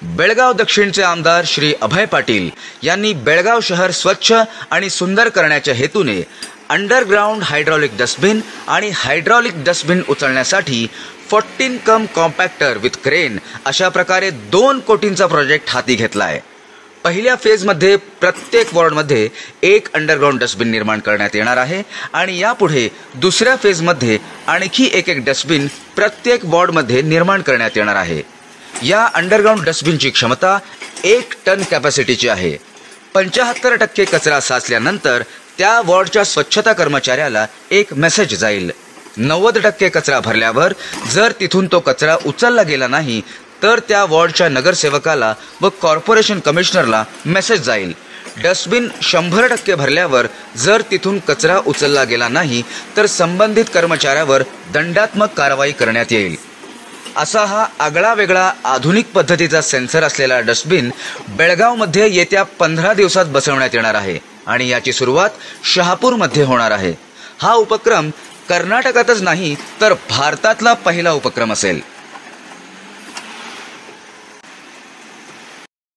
बेळगाव दक्षिणचे आमदार श्री अभय पाटील यांनी बेळगाव शहर स्वच्छ आणि सुंदर करण्याच्या हेतूने अंडरग्राउंड हायड्रॉलिक डस्टबिन आणि हायड्रॉलिक डस्टबिन उचलण्यासाठी 14 कम कॉम्पॅक्टर विथ क्रेन अशा प्रकारे 2 कोटींचा प्रोजेक्ट हाती घेतला आहे। पहिल्या फेजमध्ये प्रत्येक वॉर्डमध्ये एक अंडरग्राउंड डस्टबिन निर्माण करण्यात येणार आहे आणि यापुढे दुसऱ्या फेजमध्ये आणखी एक डस्टबिन प्रत्येक वॉर्डमध्ये निर्माण करण्यात येणार आहे। या अंडरग्राउंड डस्टबिनची क्षमता 1 टन कॅपॅसिटीची आहे। 75% कचरा साचल्यानंतर त्या वॉर्डच्या स्वच्छता कर्मचाऱ्याला एक मेसेज जाईल। 90% कचरा भरल्यावर जर तिथून तो कचरा उचलला गेला नाही तर त्या वॉर्डच्या नगरसेवकाला व कॉर्पोरेशन कमिशनरला मेसेज जाईल। डस्टबिन 100% भरल्यावर जर तिथून कचरा उचलला गेला नाही तर संबंधित कर्मचाऱ्यावर दंडात्मक कारवाई करण्यात येईल। असा हा आगळा वेगळा आधुनिक पद्धतीचा सेन्सर असलेला डस्टबिन बेळगावमध्ये येत्या 15 दिवसात बसवण्यात येणार आहे आणि याची सुरुवात शहापूरमध्ये होणार आहे। हा उपक्रम कर्नाटकातच नाही तर भारतातला पहिला उपक्रम असेल।